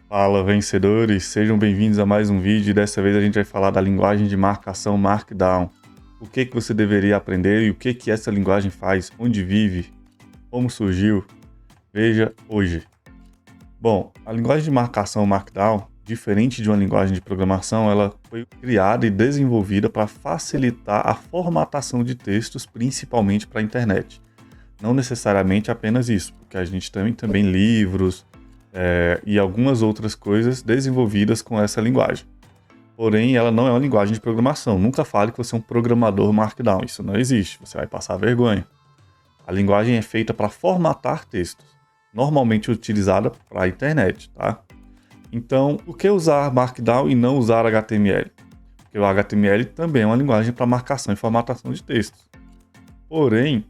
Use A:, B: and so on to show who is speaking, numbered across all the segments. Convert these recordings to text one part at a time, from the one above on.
A: Fala, vencedores! Sejam bem-vindos a mais um vídeo e dessa vez a gente vai falar da linguagem de marcação Markdown. O que você deveria aprender e o que essa linguagem faz, onde vive, como surgiu. Veja hoje. Bom, a linguagem de marcação Markdown, diferente de uma linguagem de programação, ela foi criada e desenvolvida para facilitar a formatação de textos, principalmente para a internet. Não necessariamente apenas isso, porque a gente também livros, e algumas outras coisas desenvolvidas com essa linguagem. Porém, ela não é uma linguagem de programação. Nunca fale que você é um programador Markdown. Isso não existe. Você vai passar vergonha. A linguagem é feita para formatar textos, normalmente utilizada para a internet, tá? Então, por que usar Markdown e não usar HTML? Porque o HTML também é uma linguagem para marcação e formatação de textos. Porém,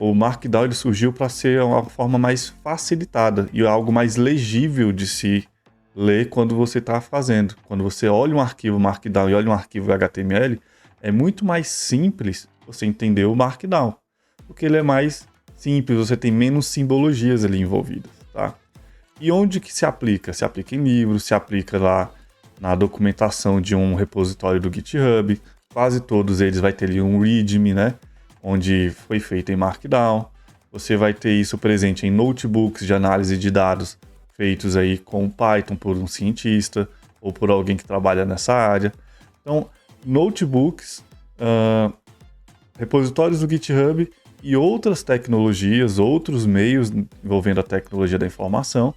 A: o Markdown ele surgiu para ser uma forma mais facilitada e algo mais legível de se ler quando você está fazendo. Quando você olha um arquivo Markdown e olha um arquivo HTML, é muito mais simples você entender o Markdown, porque ele é mais simples, você tem menos simbologias ali envolvidas, tá? E onde que se aplica? Se aplica em livros, se aplica lá na documentação de um repositório do GitHub, quase todos eles vai ter ali um README, né? Onde foi feito em Markdown. Você vai ter isso presente em notebooks de análise de dados feitos aí com Python por um cientista ou por alguém que trabalha nessa área. Então, notebooks, repositórios do GitHub e outras tecnologias, outros meios envolvendo a tecnologia da informação,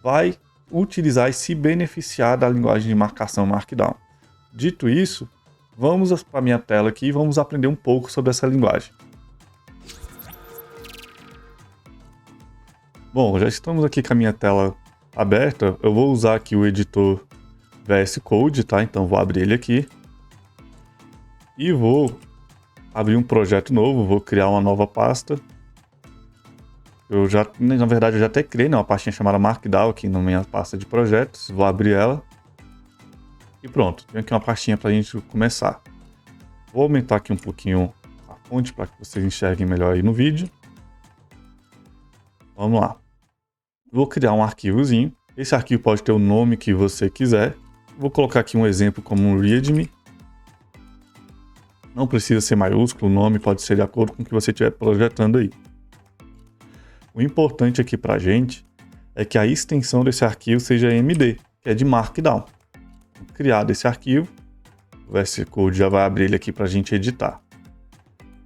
A: vai utilizar e se beneficiar da linguagem de marcação Markdown. Dito isso, vamos para a minha tela aqui e vamos aprender um pouco sobre essa linguagem. Bom, já estamos aqui com a minha tela aberta. Eu vou usar aqui o editor VS Code, tá? Então vou abrir ele aqui. E vou abrir um projeto novo, vou criar uma nova pasta. Na verdade, eu já até criei uma pastinha chamada Markdown aqui na minha pasta de projetos. Vou abrir ela. E pronto, tem aqui uma pastinha para a gente começar. Vou aumentar aqui um pouquinho a fonte para que vocês enxerguem melhor aí no vídeo. Vamos lá. Vou criar um arquivozinho. Esse arquivo pode ter o nome que você quiser. Vou colocar aqui um exemplo como um README. Não precisa ser maiúsculo, o nome pode ser de acordo com o que você estiver projetando aí. O importante aqui para a gente é que a extensão desse arquivo seja MD, que é de Markdown. Criado esse arquivo, o VS Code já vai abrir ele aqui para a gente editar.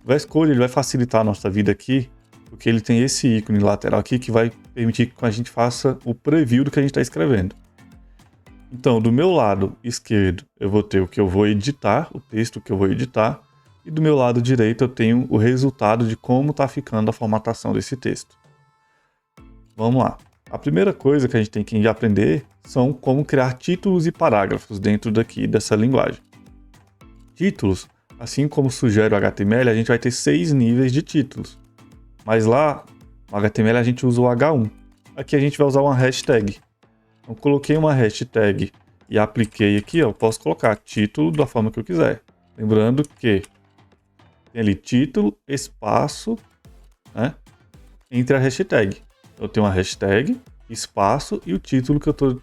A: O VS Code ele vai facilitar a nossa vida aqui, porque ele tem esse ícone lateral aqui que vai permitir que a gente faça o preview do que a gente está escrevendo. Então, do meu lado esquerdo, eu vou ter o que eu vou editar, o texto que eu vou editar, e do meu lado direito eu tenho o resultado de como está ficando a formatação desse texto. Vamos lá. A primeira coisa que a gente tem que aprender são como criar títulos e parágrafos dentro dessa linguagem. Títulos, assim como sugere o HTML, a gente vai ter 6 níveis de títulos. Mas lá, no HTML, a gente usa o H1. Aqui a gente vai usar uma hashtag. Então, coloquei uma hashtag e apliquei aqui, eu posso colocar título da forma que eu quiser. Lembrando que tem ali título, espaço, né, entre a hashtag. Eu tenho uma hashtag, espaço e o título que eu estou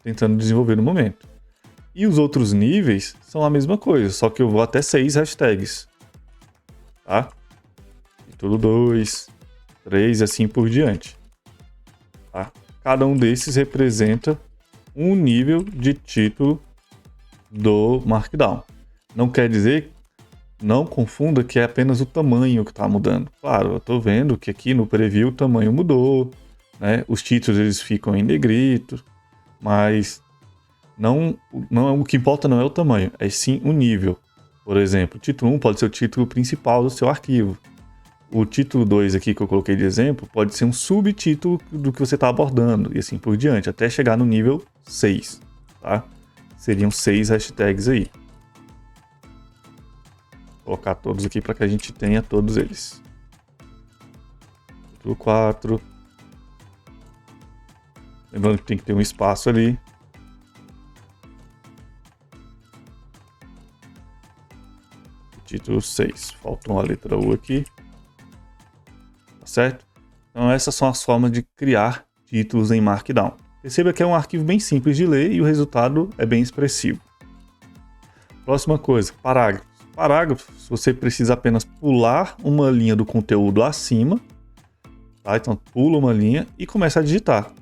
A: tentando desenvolver no momento. E os outros níveis são a mesma coisa, só que eu vou até 6 hashtags. Tá? Título 2, 3 e assim por diante. Tá? Cada um desses representa um nível de título do Markdown. Não quer dizer, não confunda que é apenas o tamanho que está mudando. Claro, eu estou vendo que aqui no preview o tamanho mudou, né? Os títulos eles ficam em negrito, mas não, o que importa não é o tamanho, é sim o nível. Por exemplo, o título 1 pode ser o título principal do seu arquivo. O título 2 aqui que eu coloquei de exemplo pode ser um subtítulo do que você está abordando e assim por diante, até chegar no nível 6. Tá? Seriam 6 hashtags aí. Vou colocar todos aqui para que a gente tenha todos eles. Título 4. Lembrando que tem que ter um espaço ali. Título 6. Faltou uma letra U aqui. Tá certo? Então essas são as formas de criar títulos em Markdown. Perceba que é um arquivo bem simples de ler e o resultado é bem expressivo. Próxima coisa, parágrafos. Parágrafos, você precisa apenas pular uma linha do conteúdo acima, tá? Então pula uma linha e começa a digitar.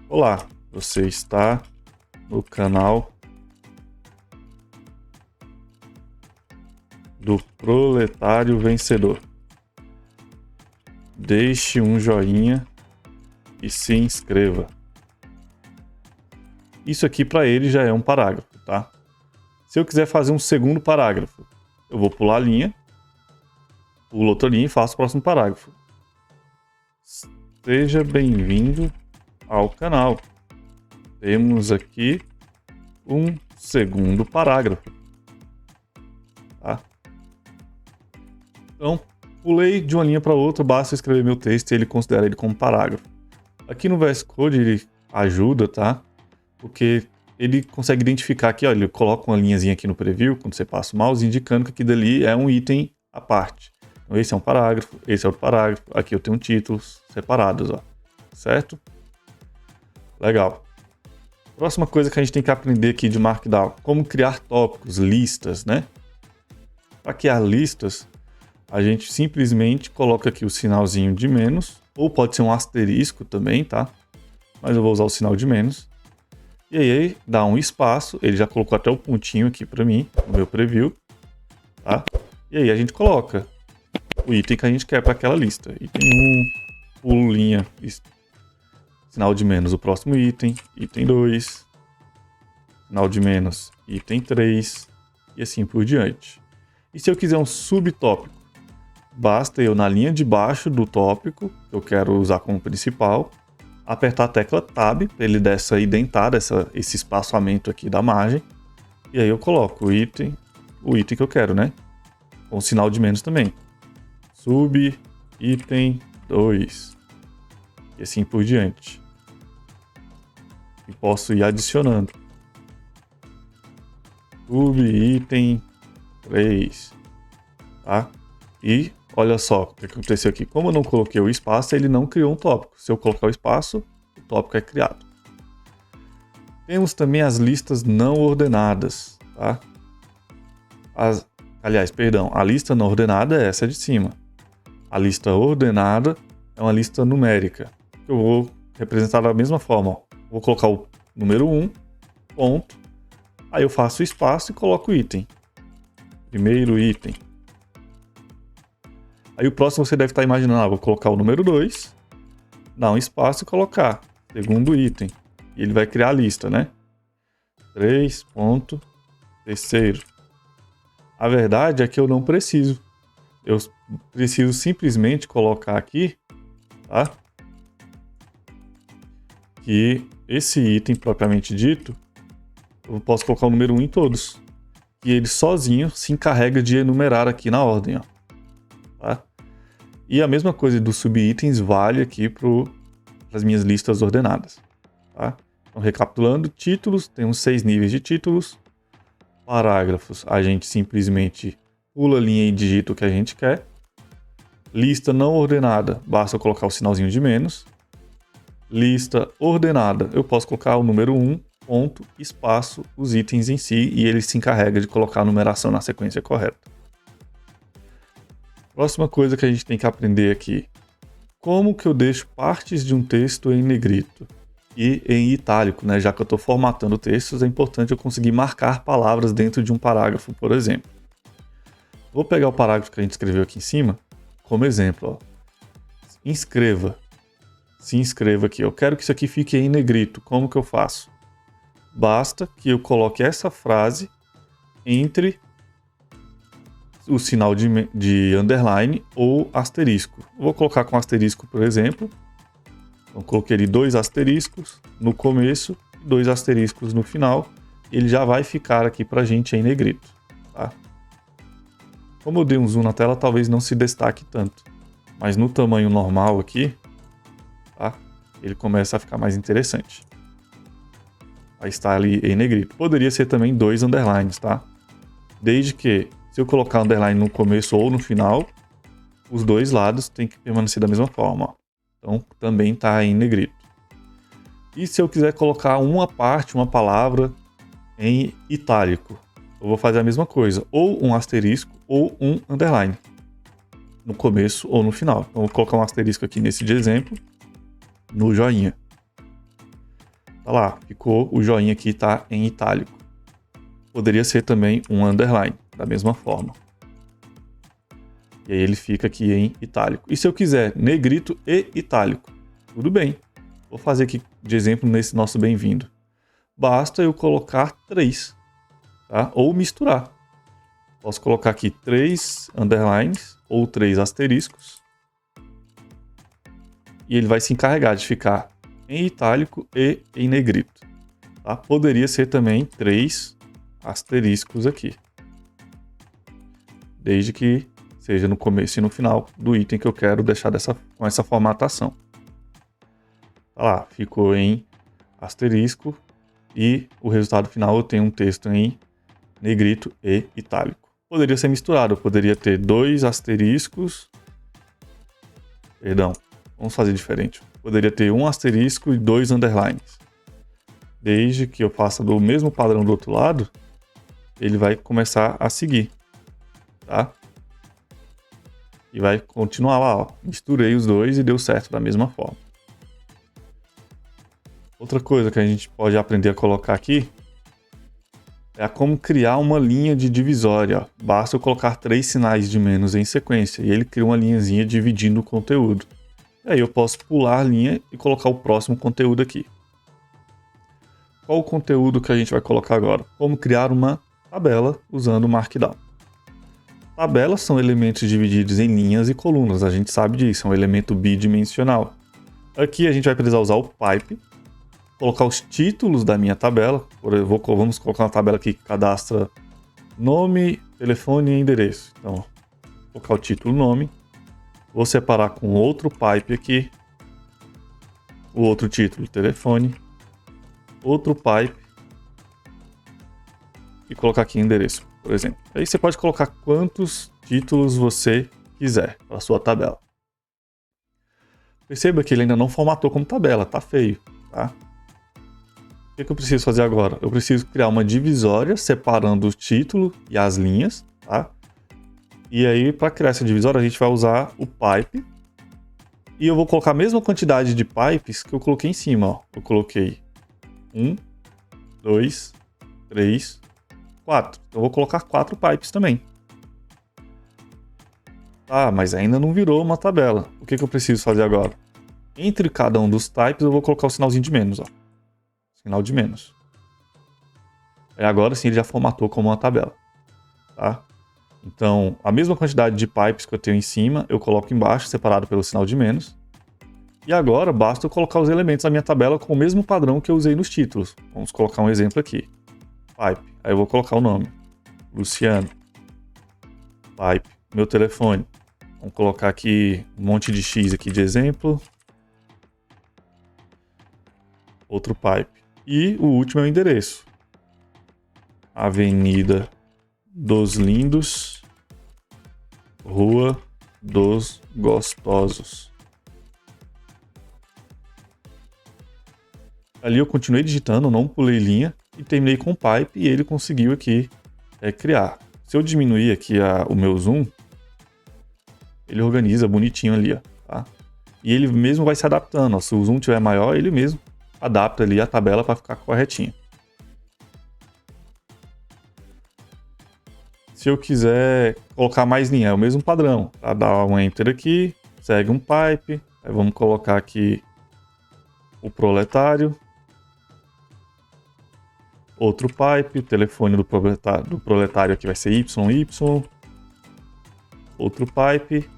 A: Olá, você está no canal do Proletário Vencedor. Deixe um joinha e se inscreva. Isso aqui para ele já é um parágrafo, tá? Se eu quiser fazer um segundo parágrafo, eu vou pular a linha, pulo outra linha e faço o próximo parágrafo. Seja bem-vindo ao canal. Temos aqui um segundo parágrafo. Tá? Então, pulei de uma linha para outra, basta escrever meu texto e ele considera ele como parágrafo. Aqui no VS Code ele ajuda, tá? Porque ele consegue identificar aqui, ó, ele coloca uma linhazinha aqui no preview, quando você passa o mouse, indicando que aquilo dali é um item à parte. Então esse é um parágrafo, esse é outro parágrafo, aqui eu tenho títulos separados, ó, certo? Legal. Próxima coisa que a gente tem que aprender aqui de Markdown, como criar tópicos, listas, né? Para criar listas, a gente simplesmente coloca aqui o sinalzinho de menos, ou pode ser um asterisco também, tá? Mas eu vou usar o sinal de menos. E aí dá um espaço, ele já colocou até o pontinho aqui para mim, no meu preview, tá? E aí a gente coloca o item que a gente quer para aquela lista. Item 1, pulo linha, sinal de menos o próximo item, item 2, sinal de menos, item 3, e assim por diante. E se eu quiser um subtópico, basta eu na linha de baixo do tópico, que eu quero usar como principal, apertar a tecla Tab, para ele dar essa indentada, esse espaçamento aqui da margem. E aí eu coloco o item que eu quero, né? Com sinal de menos também. Sub, item 2. E assim por diante. E posso ir adicionando. Sub, item 3. Tá? E olha só o que aconteceu aqui. Como eu não coloquei o espaço, ele não criou um tópico. Se eu colocar o espaço, o tópico é criado. Temos também as listas não ordenadas. Tá? A lista não ordenada é essa de cima. A lista ordenada é uma lista numérica. Eu vou representar da mesma forma. Ó. Vou colocar o número 1, ponto. Aí eu faço o espaço e coloco o item. Primeiro item. Aí o próximo você deve estar imaginando, vou colocar o número 2, dar um espaço e colocar segundo item. E ele vai criar a lista, né? 3, ponto, terceiro. A verdade é que eu não preciso. Eu preciso simplesmente colocar aqui, tá? Que esse item propriamente dito, eu posso colocar o número 1 em todos. E ele sozinho se encarrega de enumerar aqui na ordem, ó. Tá? E a mesma coisa dos subitens vale aqui para as minhas listas ordenadas. Tá? Então, recapitulando, títulos, temos 6 níveis de títulos. Parágrafos, a gente simplesmente pula a linha e digita o que a gente quer. Lista não ordenada, basta eu colocar o sinalzinho de menos. Lista ordenada, eu posso colocar o número 1, ponto, espaço, os itens em si, e ele se encarrega de colocar a numeração na sequência correta. Próxima coisa que a gente tem que aprender aqui. Como que eu deixo partes de um texto em negrito e em itálico, né? Já que eu estou formatando textos, é importante eu conseguir marcar palavras dentro de um parágrafo, por exemplo. Vou pegar o parágrafo que a gente escreveu aqui em cima como exemplo. Ó. Se inscreva aqui. Eu quero que isso aqui fique em negrito. Como que eu faço? Basta que eu coloque essa frase entre o sinal de underline ou asterisco. Vou colocar com asterisco, por exemplo. Então, coloquei ali 2 asteriscos no começo e 2 asteriscos no final. Ele já vai ficar aqui pra gente em negrito. Tá? Como eu dei um zoom na tela, talvez não se destaque tanto. Mas no tamanho normal aqui, tá? Ele começa a ficar mais interessante. Vai estar ali em negrito. Poderia ser também 2 underlines, tá? Desde que, se eu colocar underline no começo ou no final, os dois lados têm que permanecer da mesma forma. Ó. Então, também está em negrito. E se eu quiser colocar uma parte, uma palavra em itálico, eu vou fazer a mesma coisa, ou um asterisco ou um underline, no começo ou no final. Então eu vou colocar um asterisco aqui nesse de exemplo, no joinha. Tá lá, ficou, o joinha aqui está em itálico. Poderia ser também um underline, da mesma forma. E aí ele fica aqui em itálico. E se eu quiser negrito e itálico, tudo bem. Vou fazer aqui de exemplo nesse nosso bem-vindo. Basta eu colocar 3, tá? Ou misturar. Posso colocar aqui 3 underlines ou 3 asteriscos. E ele vai se encarregar de ficar em itálico e em negrito. Tá? Poderia ser também 3 asteriscos aqui. Desde que seja no começo e no final do item que eu quero deixar com essa formatação. Tá lá, ficou em asterisco e o resultado final eu tenho um texto em negrito e itálico. Poderia ser misturado, eu poderia ter 2 asteriscos. Perdão, vamos fazer diferente. Poderia ter um asterisco e 2 underlines. Desde que eu faça do mesmo padrão do outro lado, ele vai começar a seguir, tá? E vai continuar lá, ó. Misturei os dois e deu certo da mesma forma. Outra coisa que a gente pode aprender a colocar aqui é como criar uma linha de divisória. Ó. Basta eu colocar 3 sinais de menos em sequência e ele cria uma linhazinha dividindo o conteúdo. E aí eu posso pular a linha e colocar o próximo conteúdo aqui. Qual o conteúdo que a gente vai colocar agora? Como criar uma tabela usando o Markdown. Tabelas são elementos divididos em linhas e colunas, a gente sabe disso, é um elemento bidimensional. Aqui a gente vai precisar usar o pipe, colocar os títulos da minha tabela. Vamos colocar uma tabela aqui que cadastra nome, telefone e endereço. Então, vou colocar o título nome, vou separar com outro pipe aqui, o outro título telefone, outro pipe e colocar aqui endereço, por exemplo. Aí você pode colocar quantos títulos você quiser para a sua tabela. Perceba que ele ainda não formatou como tabela, tá feio, tá? O que eu preciso fazer agora? Eu preciso criar uma divisória separando o título e as linhas, tá? E aí, para criar essa divisória, a gente vai usar o pipe. E eu vou colocar a mesma quantidade de pipes que eu coloquei em cima, ó. Eu coloquei 1, 2, 3, 4. Então eu vou colocar 4 pipes também. Ah, mas ainda não virou uma tabela. O que eu preciso fazer agora? Entre cada um dos types eu vou colocar o sinalzinho de menos, ó. Sinal de menos. Aí agora sim ele já formatou como uma tabela, tá? Então, a mesma quantidade de pipes que eu tenho em cima, eu coloco embaixo, separado pelo sinal de menos. E agora basta eu colocar os elementos da minha tabela com o mesmo padrão que eu usei nos títulos. Vamos colocar um exemplo aqui. Pipe. Aí eu vou colocar o nome. Luciano. Pipe. Meu telefone. Vamos colocar aqui um monte de X aqui de exemplo. Outro pipe. E o último é o endereço. Avenida dos Lindos, Rua dos Gostosos. Ali eu continuei digitando, não pulei linha e terminei com o pipe e ele conseguiu aqui criar. Se eu diminuir aqui o meu zoom, ele organiza bonitinho ali, ó, tá? E ele mesmo vai se adaptando, ó. Se o zoom tiver maior, ele mesmo adapta ali a tabela para ficar corretinha. Se eu quiser colocar mais linha, é o mesmo padrão, tá? Dá um enter aqui, segue um pipe, aí vamos colocar aqui o proletário, outro pipe, o telefone do proletário aqui vai ser YY, outro pipe,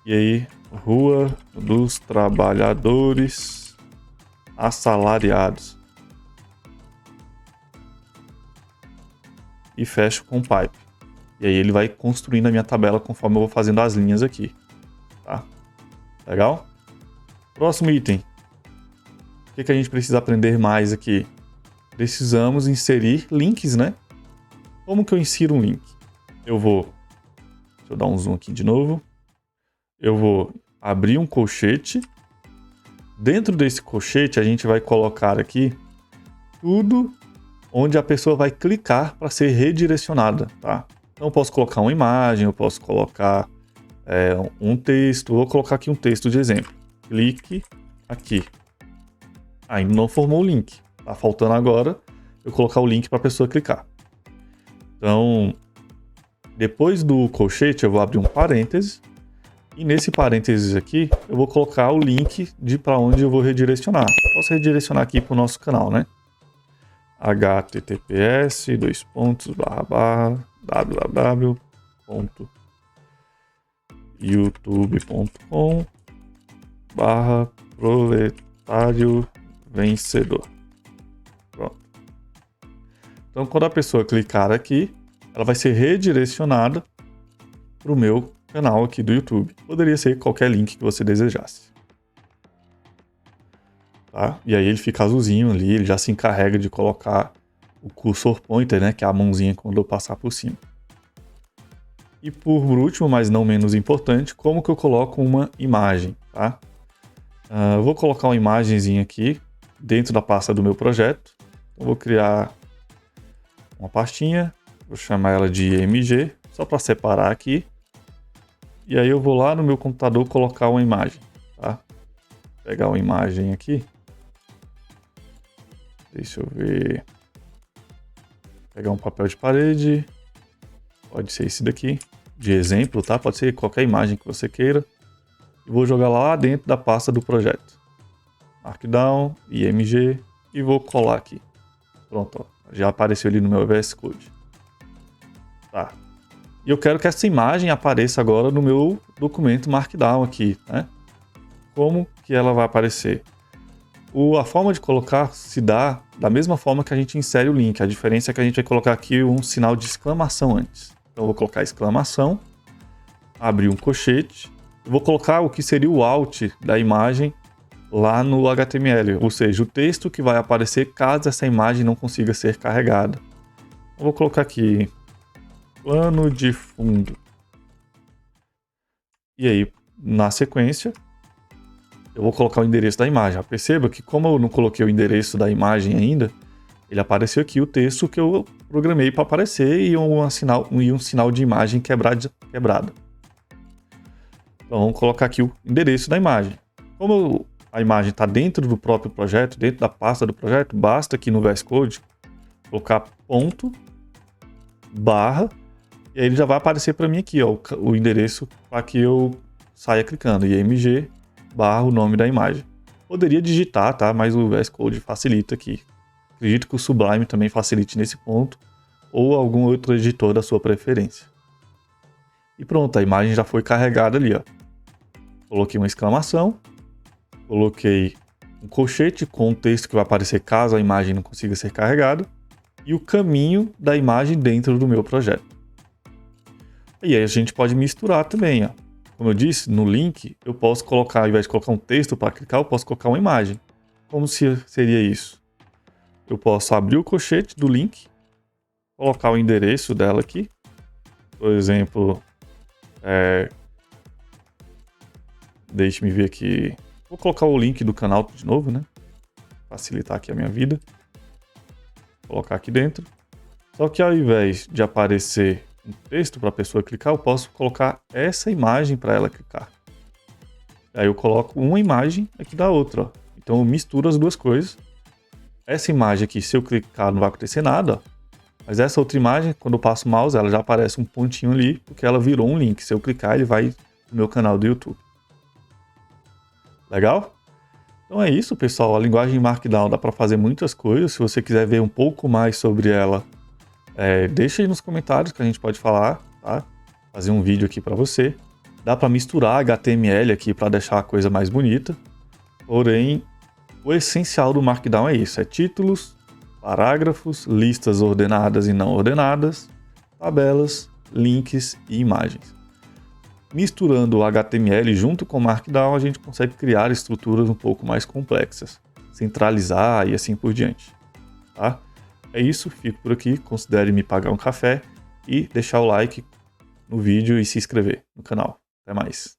A: e aí Rua dos Trabalhadores Assalariados. E fecho com pipe. E aí ele vai construindo a minha tabela conforme eu vou fazendo as linhas aqui. Tá? Legal? Próximo item. O que a gente precisa aprender mais aqui? Precisamos inserir links, né? Como que eu insiro um link? Deixa eu dar um zoom aqui de novo. Eu vou abrir um colchete Dentro desse colchete, a gente vai colocar aqui tudo onde a pessoa vai clicar para ser redirecionada, tá? Então eu posso colocar uma imagem, eu posso colocar um texto, vou colocar aqui um texto de exemplo. Clique aqui. Ainda não formou o link. Tá faltando agora eu colocar o link para a pessoa clicar. Então, depois do colchete, eu vou abrir um parêntese. E nesse parênteses aqui, eu vou colocar o link de para onde eu vou redirecionar. Posso redirecionar aqui para o nosso canal, né? https://www.youtube.com/proletário vencedor. Pronto. Então, quando a pessoa clicar aqui, ela vai ser redirecionada para o meu canal aqui do YouTube. Poderia ser qualquer link que você desejasse. Tá? E aí ele fica azulzinho ali, ele já se encarrega de colocar o cursor pointer, né, que é a mãozinha quando eu passar por cima. E por último, mas não menos importante, como que eu coloco uma imagem, tá? Eu vou colocar uma imagenzinha aqui dentro da pasta do meu projeto. Então, vou criar uma pastinha, vou chamar ela de img, só para separar aqui. E aí eu vou lá no meu computador colocar uma imagem, tá? Pegar uma imagem aqui. Deixa eu ver. Pegar um papel de parede. Pode ser esse daqui, de exemplo, tá? Pode ser qualquer imagem que você queira. E vou jogar lá dentro da pasta do projeto. Markdown, img e vou colar aqui. Pronto, ó. Já apareceu ali no meu VS Code. Tá. E eu quero que essa imagem apareça agora no meu documento Markdown aqui, né? Como que ela vai aparecer? A forma de colocar se dá da mesma forma que a gente insere o link. A diferença é que a gente vai colocar aqui um sinal de exclamação antes. Então eu vou colocar exclamação, abrir um colchete, eu vou colocar o que seria o alt da imagem lá no HTML, ou seja, o texto que vai aparecer caso essa imagem não consiga ser carregada. Eu vou colocar aqui plano de fundo. E aí, na sequência, eu vou colocar o endereço da imagem. Perceba que como eu não coloquei o endereço da imagem ainda, ele apareceu aqui o texto que eu programei para aparecer e um sinal de imagem quebrada. Então vamos colocar aqui o endereço da imagem. Como a imagem está dentro do próprio projeto, dentro da pasta do projeto, basta aqui no VS Code colocar ponto, barra, e aí ele já vai aparecer para mim aqui, ó, o endereço para que eu saia clicando, img barra o nome da imagem. Poderia digitar, tá? Mas o VS Code facilita aqui. Acredito que o Sublime também facilite nesse ponto, ou algum outro editor da sua preferência. E pronto, a imagem já foi carregada ali, ó. Coloquei uma exclamação, coloquei um colchete com o texto que vai aparecer caso a imagem não consiga ser carregada, e o caminho da imagem dentro do meu projeto. E aí a gente pode misturar também, ó. Como eu disse, no link eu posso colocar, ao invés de colocar um texto para clicar, eu posso colocar uma imagem. Como seria isso? Eu posso abrir o colchete do link, colocar o endereço dela aqui. Por exemplo, deixe-me ver aqui. Vou colocar o link do canal de novo, né? Facilitar aqui a minha vida. Vou colocar aqui dentro. Só que ao invés de aparecer um texto para a pessoa clicar, eu posso colocar essa imagem para ela clicar. Aí eu coloco uma imagem aqui da outra, ó. Então eu misturo as duas coisas. Essa imagem aqui, se eu clicar, não vai acontecer nada, ó. Mas essa outra imagem, quando eu passo o mouse, ela já aparece um pontinho ali, porque ela virou um link. Se eu clicar, ele vai no meu canal do YouTube. Legal? Então é isso, pessoal. A linguagem Markdown dá para fazer muitas coisas. Se você quiser ver um pouco mais sobre ela, deixa aí nos comentários que a gente pode falar, tá? Fazer um vídeo aqui para você. Dá para misturar HTML aqui para deixar a coisa mais bonita. Porém, o essencial do Markdown é isso. É títulos, parágrafos, listas ordenadas e não ordenadas, tabelas, links e imagens. Misturando o HTML junto com o Markdown, a gente consegue criar estruturas um pouco mais complexas, centralizar e assim por diante. Tá? É isso, fico por aqui. Considere me pagar um café e deixar o like no vídeo e se inscrever no canal. Até mais.